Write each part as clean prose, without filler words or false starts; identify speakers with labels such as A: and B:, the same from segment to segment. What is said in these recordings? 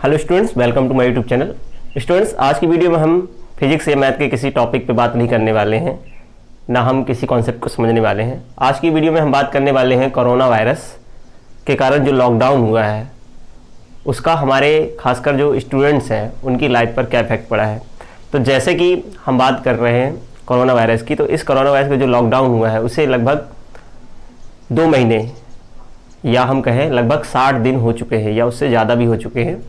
A: Hello students, welcome to my YouTube channel. Students, आज की video में हम फिजिक्स या मैथ के किसी टॉपिक पे बात नहीं करने वाले हैं, ना हम किसी कॉन्सेप्ट को समझने वाले हैं। आज की वीडियो में हम बात करने वाले हैं कोरोना वायरस के कारण जो लॉकडाउन हुआ है उसका हमारे खासकर जो स्टूडेंट्स हैं उनकी लाइफ पर क्या इफेक्ट पड़ा है। तो जैसे कि हम बात कर रहे हैं कोरोना वायरस की, तो इस कोरोना वायरस का जो लॉकडाउन हुआ है उसे लगभग 2 महीने या हम कहें लगभग 60 दिन हो चुके हैं या उससे ज़्यादा भी हो चुके हैं।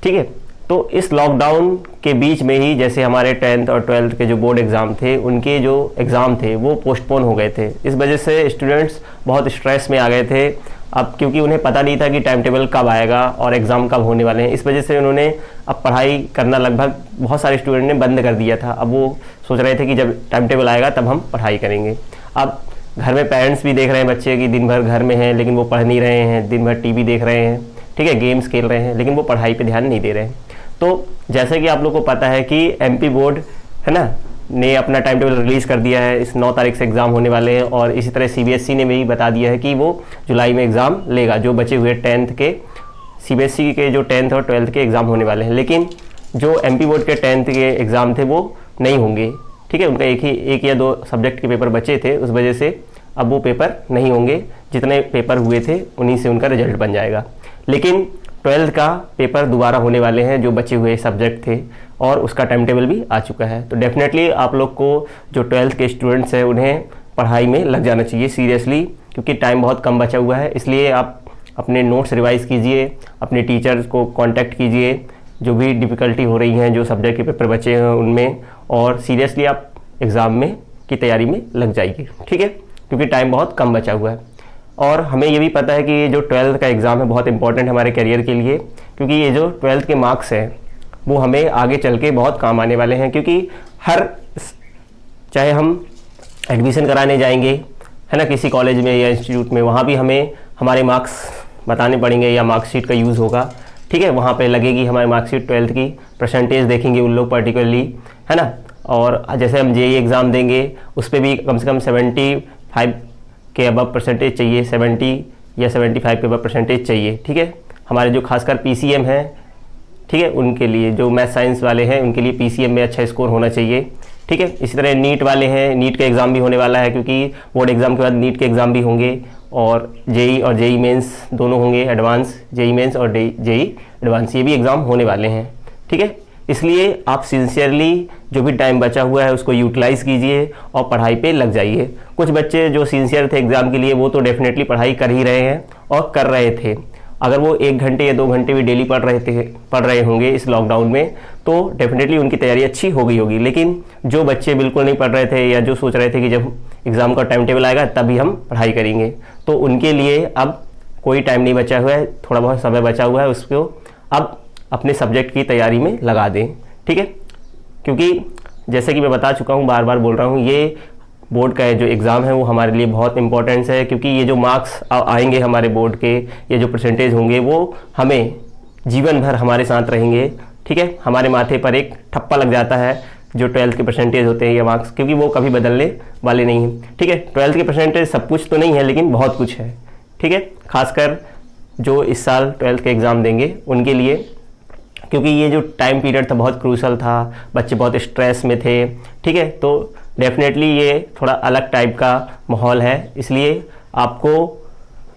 A: ठीक है, तो इस लॉकडाउन के बीच में ही जैसे हमारे 10th और 12th के जो बोर्ड एग्ज़ाम थे उनके जो एग्ज़ाम थे वो पोस्टपोन हो गए थे। इस वजह से स्टूडेंट्स बहुत स्ट्रेस में आ गए थे अब, क्योंकि उन्हें पता नहीं था कि टाइम टेबल कब आएगा और एग्ज़ाम कब होने वाले हैं। इस वजह से उन्होंने अब पढ़ाई करना लगभग बहुत सारे स्टूडेंट ने बंद कर दिया था। अब वो सोच रहे थे कि जब टाइम टेबल आएगा तब हम पढ़ाई करेंगे। अब घर में पेरेंट्स भी देख रहे हैं बच्चे की दिन भर घर में हैं लेकिन वो पढ़ नहीं रहे हैं, दिन भर टीवी देख रहे हैं, ठीक है, गेम्स खेल रहे हैं, लेकिन वो पढ़ाई पे ध्यान नहीं दे रहे हैं। तो जैसे कि आप लोग को पता है कि एमपी बोर्ड है ना ने अपना टाइम टेबल रिलीज़ कर दिया है। इस 9 तारीख से एग्ज़ाम होने वाले हैं और इसी तरह सीबीएसई ने भी बता दिया है कि वो जुलाई में एग्ज़ाम लेगा। जो बचे हुए 10th के सीबीएसई के जो 10th और 12th के एग्ज़ाम होने वाले हैं, लेकिन जो एमपी बोर्ड के 10th के एग्ज़ाम थे वो नहीं होंगे। ठीक है, उनका एक या 2 सब्जेक्ट के पेपर बचे थे, उस वजह से अब वो पेपर नहीं होंगे। जितने पेपर हुए थे उन्हीं से उनका रिजल्ट बन जाएगा। लेकिन 12th का पेपर दोबारा होने वाले हैं जो बचे हुए सब्जेक्ट थे और उसका टाइम टेबल भी आ चुका है। तो डेफिनेटली आप लोग को जो 12th के स्टूडेंट्स हैं उन्हें पढ़ाई में लग जाना चाहिए सीरियसली, क्योंकि टाइम बहुत कम बचा हुआ है। इसलिए आप अपने नोट्स रिवाइज़ कीजिए, अपने टीचर्स को कांटेक्ट कीजिए जो भी डिफ़िकल्टी हो रही हैं, जो सब्जेक्ट के पेपर बचे हैं उनमें, और सीरियसली आप एग्ज़ाम में की तैयारी में लग जाइए। ठीक है, क्योंकि टाइम बहुत कम बचा हुआ है। और हमें ये भी पता है कि ये जो 12th का एग्ज़ाम है बहुत इंपॉर्टेंट है हमारे करियर के लिए, क्योंकि ये जो 12th के मार्क्स हैं वो हमें आगे चल के बहुत काम आने वाले हैं। क्योंकि चाहे हम एडमिशन कराने जाएंगे है ना किसी कॉलेज में या इंस्टीट्यूट में, वहाँ भी हमें हमारे मार्क्स बताने पड़ेंगे या मार्कशीट का यूज़ होगा। ठीक है, वहाँ पे लगेगी हमारी मार्कशीट, 12th की परसेंटेज देखेंगे उन लोग पर्टिकुलरली, है ना। और जैसे हम जेईई एग्ज़ाम देंगे उस पर भी कम से कम 75 के अबव परसेंटेज चाहिए, 70 या 75 के अबव परसेंटेज चाहिए। ठीक है, हमारे जो खासकर पीसीएम है, ठीक है, उनके लिए जो मैथ साइंस वाले हैं उनके लिए पीसीएम में अच्छा स्कोर होना चाहिए। ठीक है, इसी तरह नीट वाले हैं, नीट का एग्ज़ाम भी होने वाला है, क्योंकि बोर्ड एग्ज़ाम के बाद नीट के एग्ज़ाम भी होंगे और जेईई मेंस दोनों होंगे, एडवांस जेईई मेंस और जेईई एडवांस, ये भी एग्ज़ाम होने वाले हैं। ठीक है, इसलिए आप सिंसियरली जो भी टाइम बचा हुआ है उसको यूटिलाइज़ कीजिए और पढ़ाई पे लग जाइए। कुछ बच्चे जो सिंसियर थे एग्ज़ाम के लिए वो तो डेफिनेटली पढ़ाई कर ही रहे हैं और कर रहे थे। अगर वो 1 घंटे या 2 घंटे भी डेली पढ़ रहे होंगे इस लॉकडाउन में, तो डेफिनेटली उनकी तैयारी अच्छी हो गई होगी। लेकिन जो बच्चे बिल्कुल नहीं पढ़ रहे थे या जो सोच रहे थे कि जब एग्ज़ाम का टाइम टेबल आएगा तभी हम पढ़ाई करेंगे, तो उनके लिए अब कोई टाइम नहीं बचा हुआ है, थोड़ा बहुत समय बचा हुआ है, उसको अब अपने सब्जेक्ट की तैयारी में लगा दें। ठीक है, क्योंकि जैसे कि मैं बता चुका हूँ, बार बार बोल रहा हूँ, ये बोर्ड का जो एग्ज़ाम है वो हमारे लिए बहुत इंपॉर्टेंस है। क्योंकि ये जो मार्क्स आएंगे हमारे बोर्ड के, ये जो परसेंटेज होंगे वो हमें जीवन भर हमारे साथ रहेंगे। ठीक है, हमारे माथे पर एक ठप्पा लग जाता है जो 12th के परसेंटेज होते हैं या मार्क्स, क्योंकि वो कभी बदलने वाले नहीं हैं। ठीक है, 12th के परसेंटेज सब कुछ तो नहीं है लेकिन बहुत कुछ है। ठीक है, खासकर जो इस साल 12th के एग्ज़ाम देंगे उनके लिए, क्योंकि ये जो टाइम पीरियड था बहुत क्रूशल था, बच्चे बहुत स्ट्रेस में थे। ठीक है, तो डेफिनेटली ये थोड़ा अलग टाइप का माहौल है, इसलिए आपको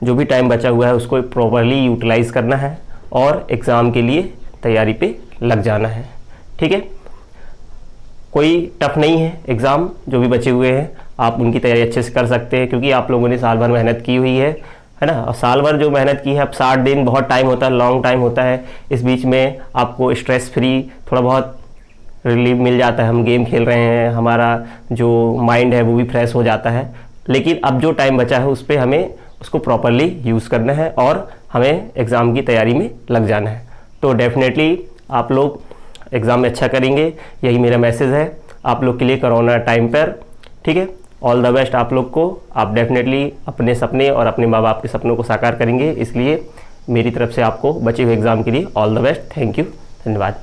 A: जो भी टाइम बचा हुआ है उसको प्रॉपरली यूटिलाइज़ करना है और एग्ज़ाम के लिए तैयारी पे लग जाना है। ठीक है, कोई टफ नहीं है एग्ज़ाम, जो भी बचे हुए हैं आप उनकी तैयारी अच्छे से कर सकते हैं, क्योंकि आप लोगों ने साल भर मेहनत की हुई है ना। और साल भर जो मेहनत की है, अब 60 दिन बहुत टाइम होता है, लॉन्ग टाइम होता है। इस बीच में आपको स्ट्रेस फ्री थोड़ा बहुत रिलीफ मिल जाता है, हम गेम खेल रहे हैं, हमारा जो माइंड है वो भी फ्रेश हो जाता है। लेकिन अब जो टाइम बचा है उस पर हमें उसको प्रॉपरली यूज़ करना है और हमें एग्ज़ाम की तैयारी में लग जाना है। तो डेफिनेटली आप लोग एग्ज़ाम में अच्छा करेंगे, यही मेरा मैसेज है आप लोग के लिए कोरोना टाइम पर। ठीक है, ऑल द बेस्ट आप लोग को। आप डेफिनेटली अपने सपने और अपने माँ बाप के सपनों को साकार करेंगे, इसलिए मेरी तरफ से आपको बचे हुए एग्ज़ाम के लिए all the best. Thank you, धन्यवाद।